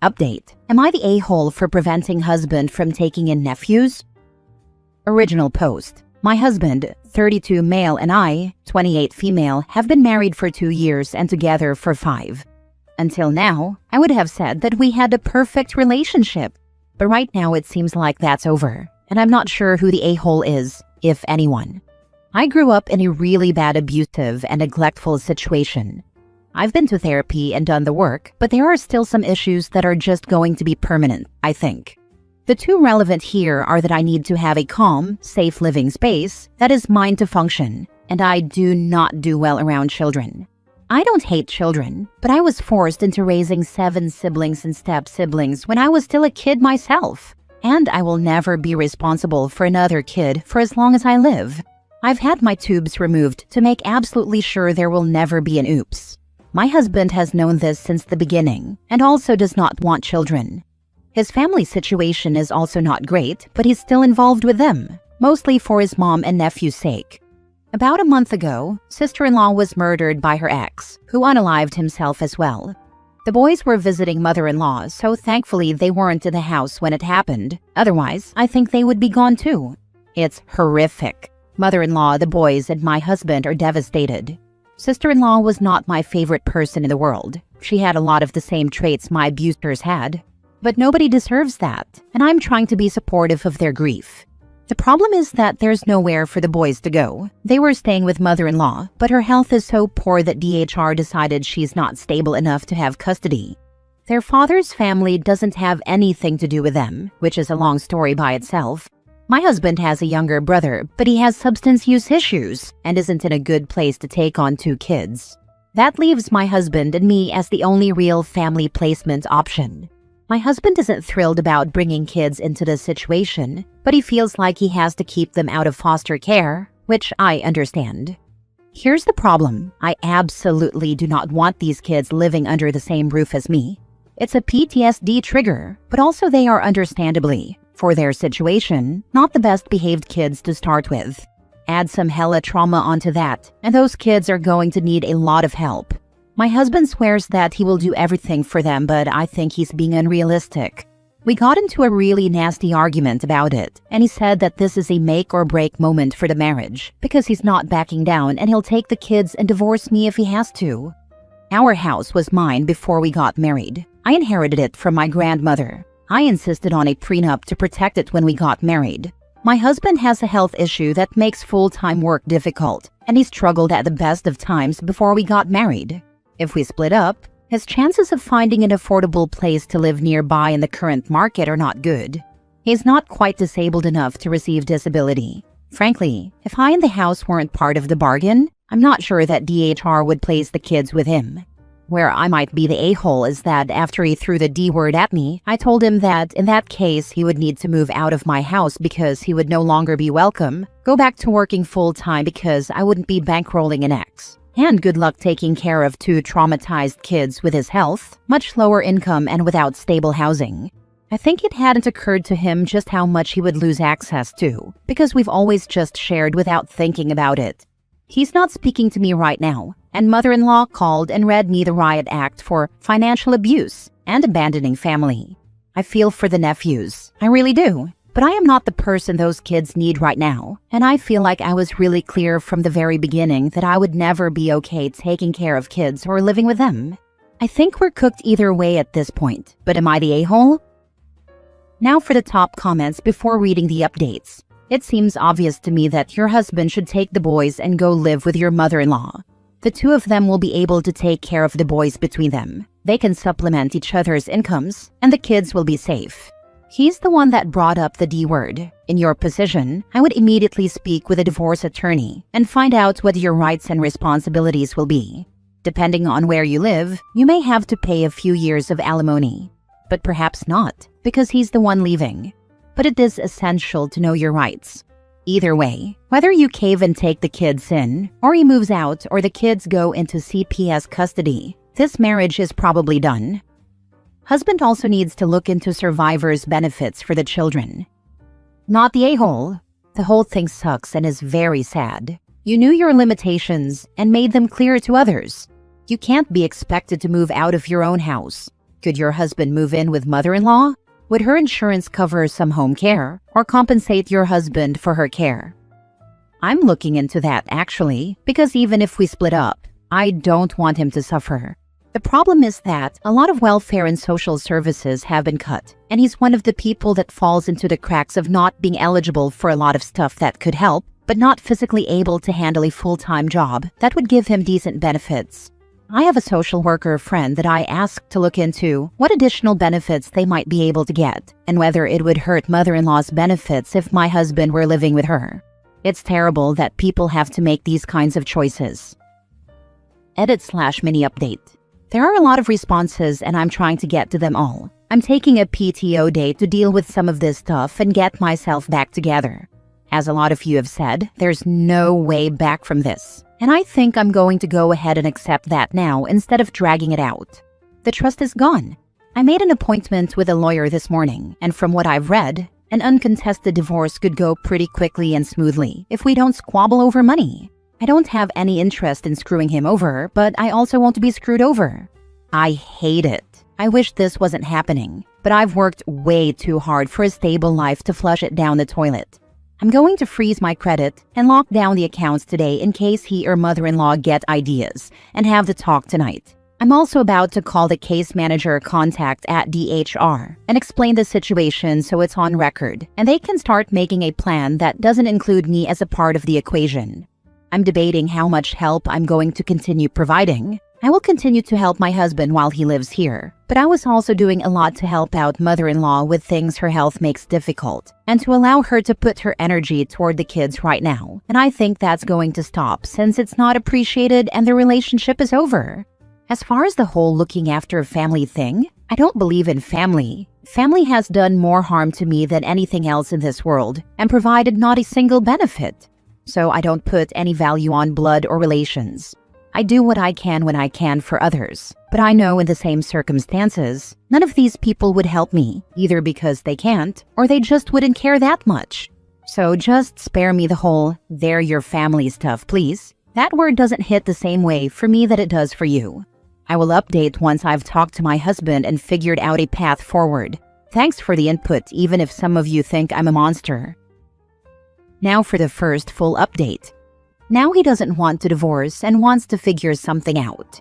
Update. Am I the a-hole for preventing husband from taking in nephews? Original post. My husband, 32 male, and I, 28 female, have been married for 2 years and together for 5. Until now, I would have said that we had a perfect relationship. But right now it seems like that's over, and I'm not sure who the a-hole is, if anyone. I grew up in a really bad abusive and neglectful situation. I've been to therapy and done the work, but there are still some issues that are just going to be permanent, I think. The two relevant here are that I need to have a calm, safe living space that is mine to function, and I do not do well around children. I don't hate children, but I was forced into raising 7 siblings and step-siblings when I was still a kid myself, and I will never be responsible for another kid for as long as I live. I've had my tubes removed to make absolutely sure there will never be an oops. My husband has known this since the beginning and also does not want children. His family situation is also not great, but he's still involved with them, mostly for his mom and nephew's sake. About a month ago, sister-in-law was murdered by her ex, who unalived himself as well. The boys were visiting mother-in-law, so thankfully they weren't in the house when it happened. Otherwise, I think they would be gone too. It's horrific. Mother-in-law, the boys, and my husband are devastated. Sister-in-law was not my favorite person in the world. She had a lot of the same traits my abusers had. But nobody deserves that, and I'm trying to be supportive of their grief. The problem is that there's nowhere for the boys to go. They were staying with mother-in-law, but her health is so poor that DHR decided she's not stable enough to have custody. Their father's family doesn't have anything to do with them, which is a long story by itself. My husband has a younger brother, but he has substance use issues and isn't in a good place to take on 2 kids. That leaves my husband and me as the only real family placement option. My husband isn't thrilled about bringing kids into this situation, but he feels like he has to keep them out of foster care, which I understand. Here's the problem. I absolutely do not want these kids living under the same roof as me. It's a PTSD trigger, but also they are understandably, for their situation, not the best behaved kids to start with. Add some hella trauma onto that, and those kids are going to need a lot of help. My husband swears that he will do everything for them, but I think he's being unrealistic. We got into a really nasty argument about it, and he said that this is a make or break moment for the marriage, because he's not backing down and he'll take the kids and divorce me if he has to. Our house was mine before we got married. I inherited it from my grandmother. I insisted on a prenup to protect it when we got married. My husband has a health issue that makes full-time work difficult, and he struggled at the best of times before we got married. If we split up, his chances of finding an affordable place to live nearby in the current market are not good. He's not quite disabled enough to receive disability. Frankly, if I and the house weren't part of the bargain, I'm not sure that DHR would place the kids with him. Where I might be the a-hole is that after he threw the D word at me, I told him that in that case he would need to move out of my house because he would no longer be welcome, go back to working full-time because I wouldn't be bankrolling an ex. And good luck taking care of 2 traumatized kids with his health, much lower income, and without stable housing. I think it hadn't occurred to him just how much he would lose access to, because we've always just shared without thinking about it. He's not speaking to me right now, and mother-in-law called and read me the riot act for financial abuse and abandoning family. I feel for the nephews, I really do. But I am not the person those kids need right now, and I feel like I was really clear from the very beginning that I would never be okay taking care of kids or living with them. I think we're cooked either way at this point, but am I the a-hole? Now for the top comments before reading the updates. It seems obvious to me that your husband should take the boys and go live with your mother-in-law. The 2 of them will be able to take care of the boys between them. They can supplement each other's incomes, and the kids will be safe. He's the one that brought up the D word. In your position, I would immediately speak with a divorce attorney and find out what your rights and responsibilities will be. Depending on where you live, you may have to pay a few years of alimony. But perhaps not, because he's the one leaving. But it is essential to know your rights. Either way, whether you cave and take the kids in, or he moves out, or the kids go into CPS custody, this marriage is probably done. Husband also needs to look into survivor's benefits for the children. Not the a-hole. The whole thing sucks and is very sad. You knew your limitations and made them clear to others. You can't be expected to move out of your own house. Could your husband move in with mother-in-law? Would her insurance cover some home care or compensate your husband for her care? I'm looking into that actually, because even if we split up, I don't want him to suffer. The problem is that a lot of welfare and social services have been cut, and he's one of the people that falls into the cracks of not being eligible for a lot of stuff that could help, but not physically able to handle a full-time job that would give him decent benefits. I have a social worker friend that I asked to look into what additional benefits they might be able to get, and whether it would hurt mother-in-law's benefits if my husband were living with her. It's terrible that people have to make these kinds of choices. Edit/mini update. There are a lot of responses and I'm trying to get to them all. I'm taking a PTO day to deal with some of this stuff and get myself back together. As a lot of you have said, there's no way back from this. And I think I'm going to go ahead and accept that now instead of dragging it out. The trust is gone. I made an appointment with a lawyer this morning, and from what I've read, an uncontested divorce could go pretty quickly and smoothly if we don't squabble over money. I don't have any interest in screwing him over, but I also won't be screwed over. I hate it. I wish this wasn't happening, but I've worked way too hard for a stable life to flush it down the toilet. I'm going to freeze my credit and lock down the accounts today in case he or mother-in-law get ideas and have the talk tonight. I'm also about to call the case manager contact at DHR and explain the situation so it's on record and they can start making a plan that doesn't include me as a part of the equation. I'm debating how much help I'm going to continue providing. I will continue to help my husband while he lives here, but I was also doing a lot to help out mother-in-law with things her health makes difficult and to allow her to put her energy toward the kids right now. And I think that's going to stop since it's not appreciated and the relationship is over. As far as the whole looking after a family thing, I don't believe in family. Family has done more harm to me than anything else in this world and provided not a single benefit. So I don't put any value on blood or relations. I do what I can when I can for others, but I know in the same circumstances, none of these people would help me, either because they can't or they just wouldn't care that much. So just spare me the whole, they're your family stuff, please. That word doesn't hit the same way for me that it does for you. I will update once I've talked to my husband and figured out a path forward. Thanks for the input, even if some of you think I'm a monster. Now for the first full update. Now he doesn't want to divorce and wants to figure something out.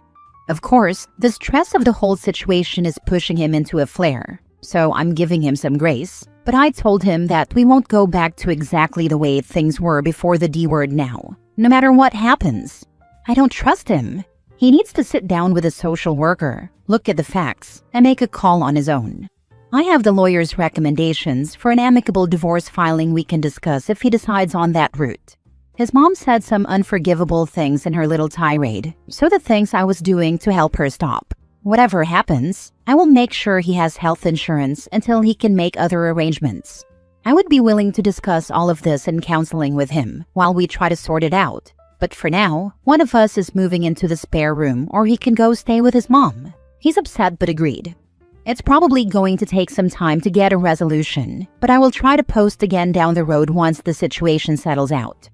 Of course, the stress of the whole situation is pushing him into a flare, so I'm giving him some grace, but I told him that we won't go back to exactly the way things were before the D word now, no matter what happens. I don't trust him. He needs to sit down with a social worker, look at the facts, and make a call on his own. I have the lawyer's recommendations for an amicable divorce filing we can discuss if he decides on that route. His mom said some unforgivable things in her little tirade, so the things I was doing to help her stop. Whatever happens, I will make sure he has health insurance until he can make other arrangements. I would be willing to discuss all of this in counseling with him while we try to sort it out. But for now, one of us is moving into the spare room or he can go stay with his mom. He's upset but agreed. It's probably going to take some time to get a resolution, but I will try to post again down the road once the situation settles out.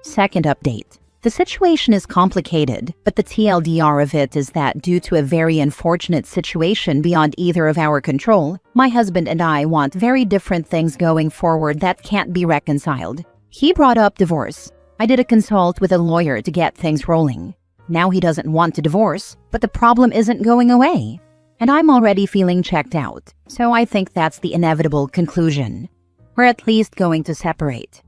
Second update. The situation is complicated, but the TLDR of it is that due to a very unfortunate situation beyond either of our control, my husband and I want very different things going forward that can't be reconciled. He brought up divorce. I did a consult with a lawyer to get things rolling. Now he doesn't want to divorce, but the problem isn't going away. And I'm already feeling checked out, so I think that's the inevitable conclusion. We're at least going to separate.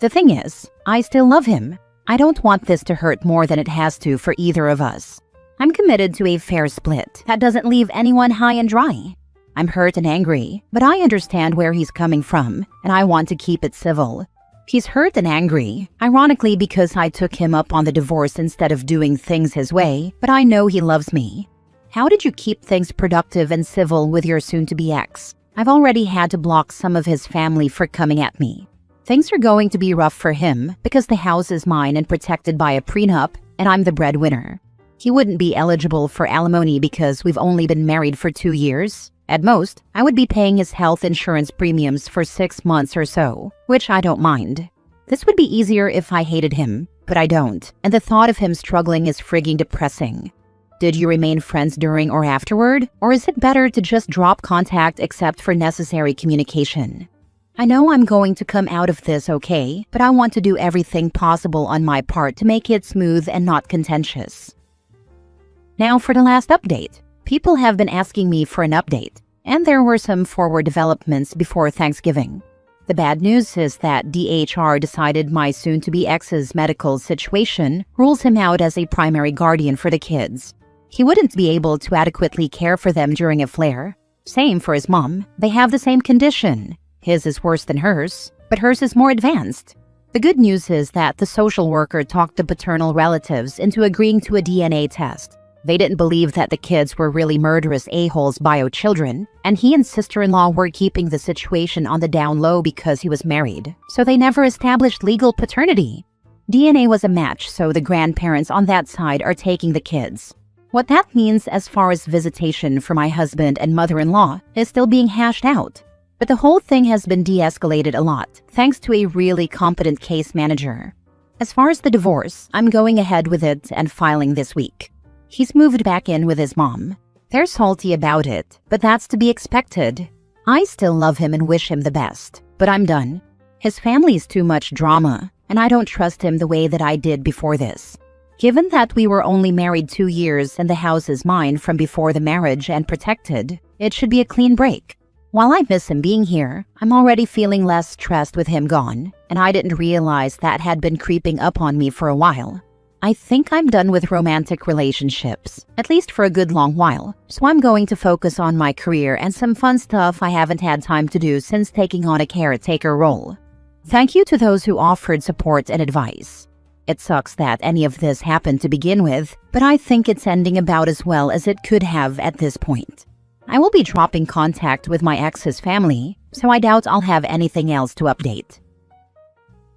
The thing is, I still love him. I don't want this to hurt more than it has to for either of us. I'm committed to a fair split that doesn't leave anyone high and dry. I'm hurt and angry, but I understand where he's coming from, and I want to keep it civil. He's hurt and angry, ironically because I took him up on the divorce instead of doing things his way, but I know he loves me. How did you keep things productive and civil with your soon-to-be ex? I've already had to block some of his family for coming at me. Things are going to be rough for him because the house is mine and protected by a prenup, and I'm the breadwinner. He wouldn't be eligible for alimony because we've only been married for 2 years. At most, I would be paying his health insurance premiums for 6 months or so, which I don't mind. This would be easier if I hated him, but I don't, and the thought of him struggling is frigging depressing. Did you remain friends during or afterward? Or is it better to just drop contact except for necessary communication? I know I'm going to come out of this okay, but I want to do everything possible on my part to make it smooth and not contentious. Now for the last update. People have been asking me for an update, and there were some forward developments before Thanksgiving. The bad news is that DHR decided my soon-to-be ex's medical situation rules him out as a primary guardian for the kids. He wouldn't be able to adequately care for them during a flare. Same for his mom. They have the same condition. His is worse than hers, but hers is more advanced. The good news is that the social worker talked the paternal relatives into agreeing to a DNA test. They didn't believe that the kids were really murderous a-holes bio children, and he and sister-in-law were keeping the situation on the down low because he was married, so they never established legal paternity. DNA was a match, so the grandparents on that side are taking the kids. What that means as far as visitation for my husband and mother-in-law is still being hashed out. But the whole thing has been de-escalated a lot, thanks to a really competent case manager. As far as the divorce, I'm going ahead with it and filing this week. He's moved back in with his mom. They're salty about it, but that's to be expected. I still love him and wish him the best, but I'm done. His family's too much drama, and I don't trust him the way that I did before this. Given that we were only married 2 years and the house is mine from before the marriage and protected, it should be a clean break. While I miss him being here, I'm already feeling less stressed with him gone, and I didn't realize that had been creeping up on me for a while. I think I'm done with romantic relationships, at least for a good long while, so I'm going to focus on my career and some fun stuff I haven't had time to do since taking on a caretaker role. Thank you to those who offered support and advice. It sucks that any of this happened to begin with, but I think it's ending about as well as it could have at this point. I will be dropping contact with my ex's family, so I doubt I'll have anything else to update.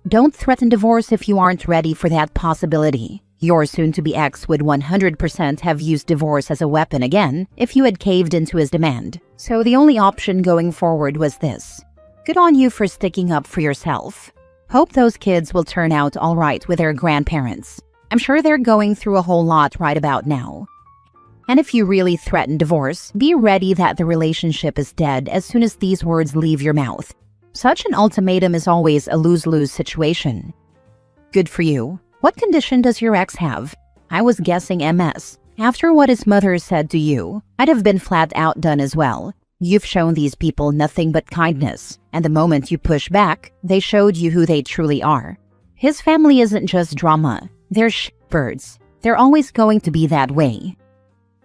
Don't threaten divorce if you aren't ready for that possibility. Your soon-to-be ex would 100% have used divorce as a weapon again if you had caved into his demand. So the only option going forward was this. Good on you for sticking up for yourself. Hope those kids will turn out all right with their grandparents. I'm sure they're going through a whole lot right about now. And if you really threaten divorce, be ready that the relationship is dead as soon as these words leave your mouth. Such an ultimatum is always a lose-lose situation. Good for you. What condition does your ex have? I was guessing MS. After what his mother said to you, I'd have been flat out done as well. You've shown these people nothing but kindness, and the moment you push back, they showed you who they truly are. His family isn't just drama. They're shitbirds. They're always going to be that way.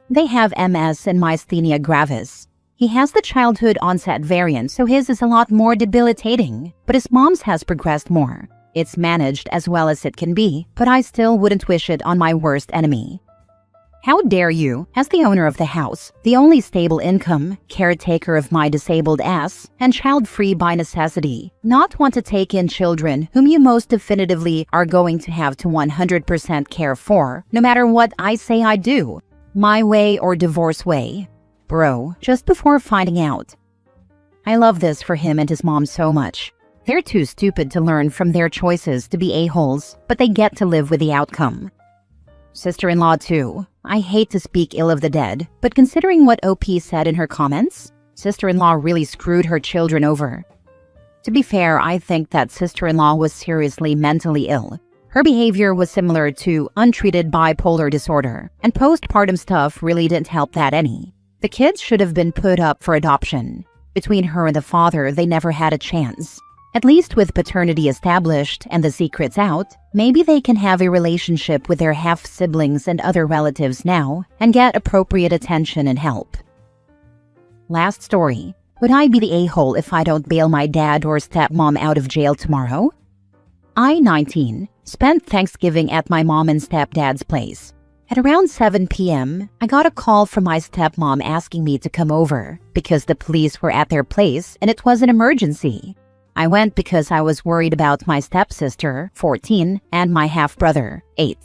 They have MS and myasthenia gravis. He has the childhood onset variant, so his is a lot more debilitating, but his mom's has progressed more. It's managed as well as it can be, but I still wouldn't wish it on my worst enemy. How dare you, as the owner of the house, the only stable income, caretaker of my disabled ass, and child-free by necessity, not want to take in children whom you most definitively are going to have to 100% care for, no matter what I say I do. My way or divorce way. Bro, just before finding out. I love this for him and his mom so much. They're too stupid to learn from their choices to be a-holes, but they get to live with the outcome. Sister-in-law too. I hate to speak ill of the dead, but considering what OP said in her comments, sister-in-law really screwed her children over. To be fair, I think that sister-in-law was seriously mentally ill. Her behavior was similar to untreated bipolar disorder, and postpartum stuff really didn't help that any. The kids should have been put up for adoption. Between her and the father, they never had a chance. At least with paternity established and the secrets out, maybe they can have a relationship with their half-siblings and other relatives now and get appropriate attention and help. Last story. Would I be the a-hole if I don't bail my dad or stepmom out of jail tomorrow? I, 19, spent Thanksgiving at my mom and stepdad's place. At around 7 p.m., I got a call from my stepmom asking me to come over because the police were at their place and it was an emergency. I went because I was worried about my stepsister, 14, and my half-brother, 8.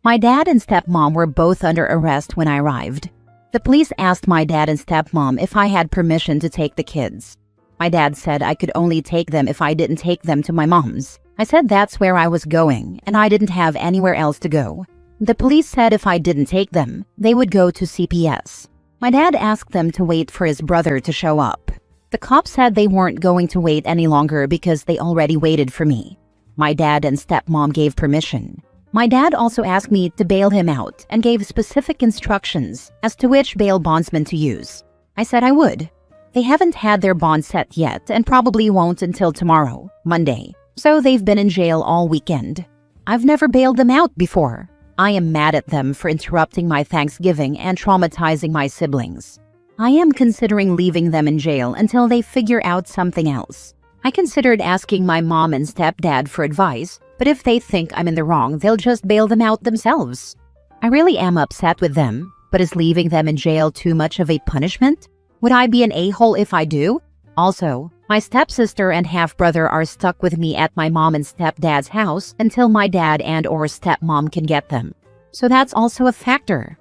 My dad and stepmom were both under arrest when I arrived. The police asked my dad and stepmom if I had permission to take the kids. My dad said I could only take them if I didn't take them to my mom's. I said that's where I was going and I didn't have anywhere else to go. The police said if I didn't take them, they would go to CPS. My dad asked them to wait for his brother to show up. The cops said they weren't going to wait any longer because they already waited for me. My dad and stepmom gave permission. My dad also asked me to bail him out and gave specific instructions as to which bail bondsman to use. I said I would. They haven't had their bond set yet and probably won't until tomorrow, Monday. So they've been in jail all weekend. I've never bailed them out before. I am mad at them for interrupting my Thanksgiving and traumatizing my siblings. I am considering leaving them in jail until they figure out something else. I considered asking my mom and stepdad for advice, but if they think I'm in the wrong, they'll just bail them out themselves. I really am upset with them, but is leaving them in jail too much of a punishment? Would I be an a-hole if I do? Also, my stepsister and half-brother are stuck with me at my mom and stepdad's house until my dad and/or stepmom can get them. So that's also a factor.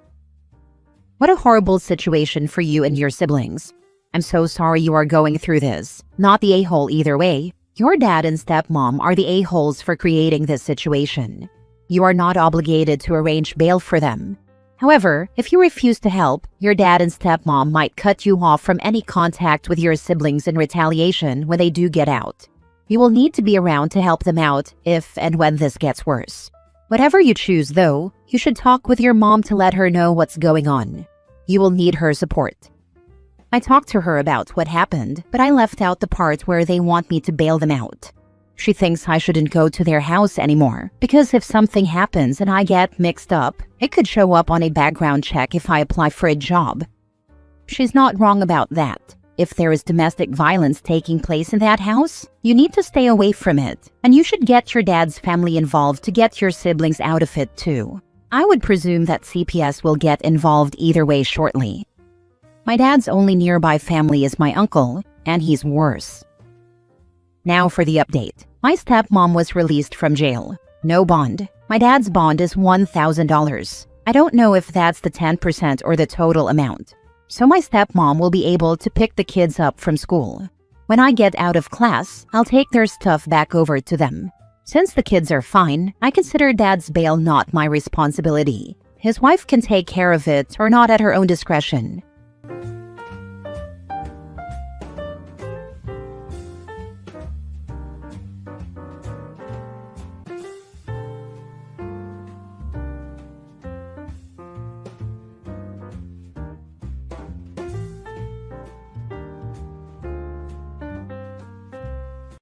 What a horrible situation for you and your siblings. I'm so sorry you are going through this. Not the a-hole either way. Your dad and stepmom are the a-holes for creating this situation. You are not obligated to arrange bail for them. However, if you refuse to help, your dad and stepmom might cut you off from any contact with your siblings in retaliation when they do get out. You will need to be around to help them out if and when this gets worse. Whatever you choose, though, you should talk with your mom to let her know what's going on. You will need her support. I talked to her about what happened, but I left out the part where they want me to bail them out. She thinks I shouldn't go to their house anymore, because if something happens and I get mixed up, it could show up on a background check if I apply for a job. She's not wrong about that. If there is domestic violence taking place in that house, you need to stay away from it, and you should get your dad's family involved to get your siblings out of it too. I would presume that CPS will get involved either way shortly. My dad's only nearby family is my uncle, and he's worse. Now for the update. My stepmom was released from jail. No bond. My dad's bond is $1,000. I don't know if that's the 10% or the total amount. So my stepmom will be able to pick the kids up from school. When I get out of class, I'll take their stuff back over to them. Since the kids are fine, I consider dad's bail not my responsibility. His wife can take care of it or not at her own discretion.